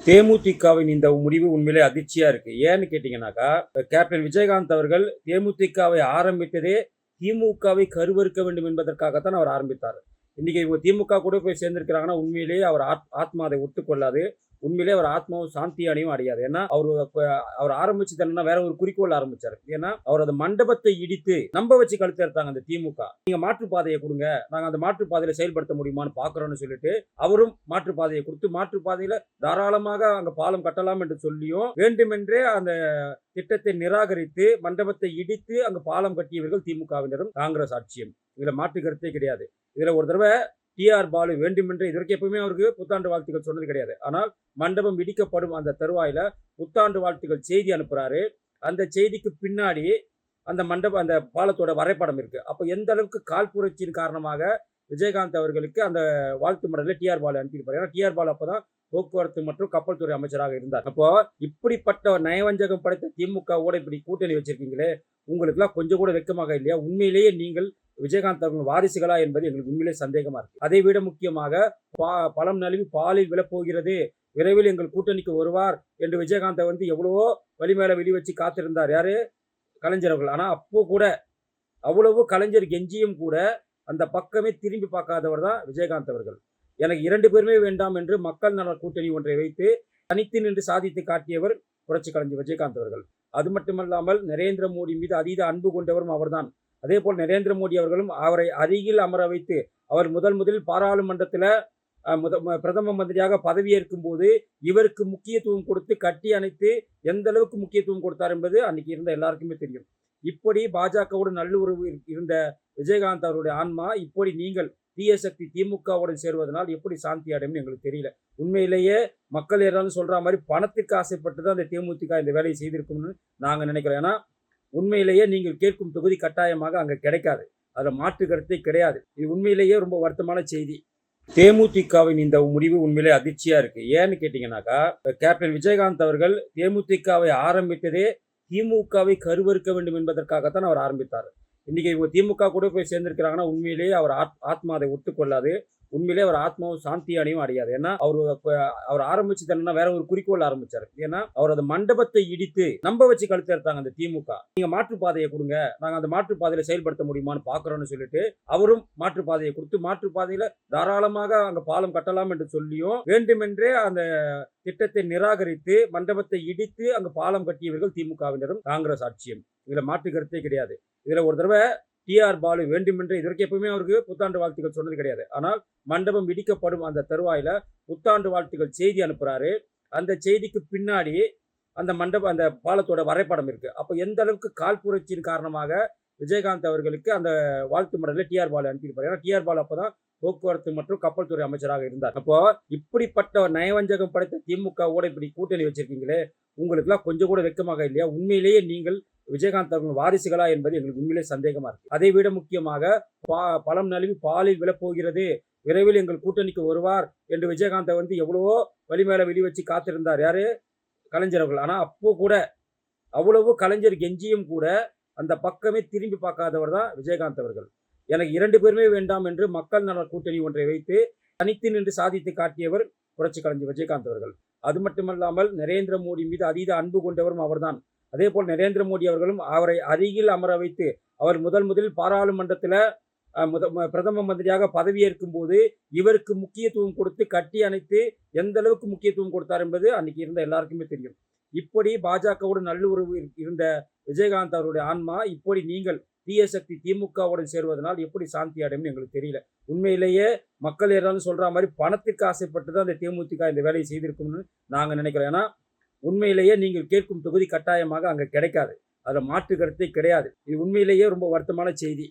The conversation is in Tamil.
தேமுதிகவின் இந்த முடிவு உண்மையிலே அதிர்ச்சியா இருக்கு. ஏன்னு கேட்டீங்கன்னாக்கா, கேப்டன் விஜயகாந்த் அவர்கள் தேமுதிகவை ஆரம்பித்ததே திமுகவை கருவறுக்க வேண்டும் என்பதற்காகத்தான் அவர் ஆரம்பித்தார். இன்னைக்கு இவங்க திமுக கூட போய் சேர்ந்திருக்கிறாங்கன்னா, உண்மையிலேயே அவர் ஆத்மா அதை ஒத்துக்கொள்ளாது. உண்மையிலேயே அவர் ஆத்மாவும் சாந்தி அடையும் அடையாது. ஏன்னா அவர் ஆரம்பிச்சது என்னன்னா வேற ஒரு குறிக்கோள் ஆரம்பிச்சாரு. ஏன்னா அவர் அந்த மண்டபத்தை இடித்து நம்ப வச்சு கழுத்து எடுத்தாங்க அந்த திமுக. நீங்க மாற்றுப்பாதையை கொடுங்க, நாங்க அந்த மாற்றுப்பாதையில செயல்படுத்த முடியுமான்னு பாக்குறோம்னு சொல்லிட்டு அவரும் மாற்றுப்பாதையை கொடுத்து மாற்றுப்பாதையில தாராளமாக அங்க பாலம் கட்டலாம் என்று சொல்லியும் வேண்டுமென்றே அந்த திட்டத்தை நிராகரித்து மண்டபத்தை இடித்து அங்கு பாலம் கட்டியவர்கள் திமுகவினரும் காங்கிரஸ் ஆட்சியும். இதுல மாற்று கருத்தே கிடையாது. இதுல ஒரு தடவை டிஆர் பாலு வேண்டுமென்றே இதற்கு எப்பவுமே அவருக்கு புத்தாண்டு வாழ்த்துக்கள் சொன்னது கிடையாது. ஆனால் மண்டபம் இடிக்கப்படும் அந்த தருவாயில புத்தாண்டு வாழ்த்துக்கள் செய்தி அனுப்புறாரு. அந்த செய்திக்கு பின்னாடி அந்த மண்டபம் அந்த பாலத்தோட வரைபடம் இருக்கு. அப்போ எந்த அளவுக்கு காழ்ப்புணர்ச்சியின் காரணமாக விஜயகாந்த் அவர்களுக்கு அந்த வாழ்த்து மடலில் டிஆர் பாலு அனுப்பியிருப்பார். ஏன்னா டிஆர் பாலு அப்பதான் போக்குவரத்து மற்றும் கப்பல் துறை அமைச்சராக இருந்தார். அப்போ இப்படிப்பட்ட நயவஞ்சகம் படைத்த திமுகவோட இப்படி கூட்டணி வச்சிருக்கீங்களே, உங்களுக்கு எல்லாம் கொஞ்சம் கூட வெக்கமாக இல்லையா? உண்மையிலேயே நீங்கள் விஜயகாந்த் அவர்கள் வாரிசுகளா என்பது எங்களுக்கு உண்மையிலேயே சந்தேகமா இருக்கு. அதை விட முக்கியமாக பழம் நழுவி பாலில் விழப்போகிறது, விரைவில் எங்கள் கூட்டணிக்கு வருவார் என்று விஜயகாந்த் எவ்வளவோ வழிமேல வெளி வச்சு காத்திருந்தார். யாரு? கலைஞர் அவர்கள். ஆனா அப்போ கூட அவ்வளவு கலைஞர் கெஞ்சியும் கூட அந்த பக்கமே திரும்பி பார்க்காதவர் தான் விஜயகாந்த் அவர்கள். எனக்கு 2 பேருமே வேண்டாம் என்று மக்கள் நல கூட்டணி ஒன்றை வைத்து தனித்து நின்று சாதித்து காட்டியவர் புரட்சி கலைஞர் விஜயகாந்த் அவர்கள். அது மட்டுமல்லாமல் நரேந்திர மோடி மீது அதீத அன்பு கொண்டவரும் அவர்தான். அதே போல் நரேந்திர மோடி அவர்களும் அவரை அருகில் அமர வைத்து அவர் முதலில் பாராளுமன்றத்தில் பிரதம மந்திரியாக பதவியேற்கும் போது இவருக்கு முக்கியத்துவம் கொடுத்து கட்டி அணைத்து எந்த அளவுக்கு முக்கியத்துவம் கொடுத்தார் என்பது அன்னைக்கு இருந்த எல்லாருக்குமே தெரியும். இப்படி பாஜகவோடு நல்லுறவு இருந்த விஜயகாந்த் அவருடைய ஆன்மா இப்படி நீங்கள் தீய சக்தி திமுகவுடன் சேருவதனால் எப்படி சாந்தி அடையும் எங்களுக்கு தெரியல. உண்மையிலேயே மக்கள் யாராலும் சொல்ற மாதிரி பணத்திற்கு ஆசைப்பட்டு தான் அந்த தேமுதிக இந்த வேலையை செய்திருக்கும்னு நாங்க நினைக்கிறோம். ஏன்னா உண்மையிலேயே நீங்கள் கேட்கும் தொகுதி கட்டாயமாக அங்க கிடைக்காது. அதுல மாற்று கருத்தே கிடையாது. இது உண்மையிலேயே ரொம்ப வருத்தமான செய்தி. தேமுதிகவின் இந்த முடிவு உண்மையிலே அதிர்ச்சியா இருக்கு. ஏன்னு கேட்டீங்கன்னாக்கா, கேப்டன் விஜயகாந்த் அவர்கள் தேமுதிகவை ஆரம்பித்ததே திமுகவை கருவறுக்க வேண்டும் என்பதற்காகத்தான் அவர் ஆரம்பித்தார். இன்னைக்கு இவங்க திமுக கூட போய் சேர்ந்திருக்கிறாங்கன்னா, உண்மையிலேயே அவர் ஆத்மா அதை ஒத்துக்கொள்ளாது. உண்மையிலேயே அவர் ஆத்மாவும் சாந்தி அடையும் அடையாது. ஏன்னா அவர் ஆரம்பிச்சது என்னன்னா வேற ஒரு குறிக்கோள் ஆரம்பிச்சாரு. ஏன்னா அவர் அந்த மண்டபத்தை இடித்து நம்ப வச்சு கழுத்து எடுத்தாங்க அந்த திமுக. நீங்க மாற்றுப்பாதையை கொடுங்க, நாங்க அந்த மாற்றுப்பாதையில செயல்படுத்த முடியுமான்னு பாக்குறோம்னு சொல்லிட்டு அவரும் மாற்றுப்பாதையை கொடுத்து மாற்றுப்பாதையில தாராளமாக அங்க பாலம் கட்டலாம் என்று சொல்லியும் வேண்டுமென்றே அந்த திட்டத்தை நிராகரித்து மண்டபத்தை இடித்து அங்கு பாலம் கட்டியவர்கள் திமுகவினரும் காங்கிரஸ் ஆட்சியும். இதுல மாற்று கருத்தே கிடையாது. இதுல ஒரு தடவை டிஆர் பாலு வேண்டுமென்றே இதற்கு எப்பவுமே அவருக்கு புத்தாண்டு வாழ்த்துக்கள் சொன்னது கிடையாது. ஆனால் மண்டபம் இடிக்கப்படும் அந்த தருவாயில புத்தாண்டு வாழ்த்துக்கள் செய்தி அனுப்புறாரு. அந்த செய்திக்கு பின்னாடி அந்த மண்டபம் அந்த பாலத்தோட வரைபடம் இருக்கு. அப்போ எந்த அளவுக்கு காழ்ப்புணர்ச்சியின் காரணமாக விஜயகாந்த் அவர்களுக்கு அந்த வாழ்த்து மடலில் டிஆர் பாலு அனுப்பியிருப்பார். ஏன்னா டிஆர் பாலு அப்பதான் போக்குவரத்து மற்றும் கப்பல் துறை அமைச்சராக இருந்தார். அப்போ இப்படிப்பட்ட நயவஞ்சகம் படைத்த திமுகவோட இப்படி கூட்டணி வச்சிருக்கீங்களே, உங்களுக்கு எல்லாம் கொஞ்சம் கூட வெக்கமாக இல்லையா? உண்மையிலேயே நீங்கள் விஜயகாந்த் அவர்கள் வாரிசுகளா என்பது எங்களுக்கு உண்மையிலேயே சந்தேகமா இருக்கு. அதை விட முக்கியமாக பழம் நழுவி பாலில் விழப்போகிறது, விரைவில் எங்கள் கூட்டணிக்கு வருவார் என்று விஜயகாந்த் எவ்வளவோ வழிமேல வெளி வச்சு காத்திருந்தார். யாரு? கலைஞர் அவர்கள். ஆனா அப்போ கூட அவ்வளவு கலைஞர் கெஞ்சியும் கூட அந்த பக்கமே திரும்பி பார்க்காதவர் தான் விஜயகாந்த் அவர்கள். எனக்கு 2 பேருமே வேண்டாம் என்று மக்கள் நல கூட்டணி ஒன்றை வைத்து தனித்து நின்று சாதித்து காட்டியவர் புரட்சி கலைஞர் விஜயகாந்த் அவர்கள். அது மட்டுமல்லாமல் நரேந்திர மோடி மீது அதீத அன்பு கொண்டவரும் அவர்தான். அதே போல் நரேந்திர மோடி அவர்களும் அவரை அருகில் அமர வைத்து அவர் முதலில் பாராளுமன்றத்தில் பிரதம மந்திரியாக பதவியேற்கும் போது இவருக்கு முக்கியத்துவம் கொடுத்து கட்டி அணைத்து எந்த அளவுக்கு முக்கியத்துவம் கொடுத்தார் என்பது அன்னைக்கு இருந்த எல்லாருக்குமே தெரியும். இப்படி பாஜகவோடு நல்லுறவு இருந்த விஜயகாந்த் அவருடைய ஆன்மா இப்படி நீங்கள் தீய சக்தி திமுகவுடன் சேருவதனால் எப்படி சாந்தி அடையும் எங்களுக்கு தெரியல. உண்மையிலேயே மக்கள் யாராலும் சொல்ற மாதிரி பணத்திற்கு ஆசைப்பட்டு தான் அந்த தேமுதிக இந்த வேலையை செய்திருக்கும்னு நாங்க நினைக்கிறோம். ஏன்னா உண்மையிலேயே நீங்கள் கேட்கும் தொகுதி கட்டாயமாக அங்க கிடைக்காது. அதுல மாற்று கருத்தே கிடையாது. இது உண்மையிலேயே ரொம்ப வருத்தமான செய்தி.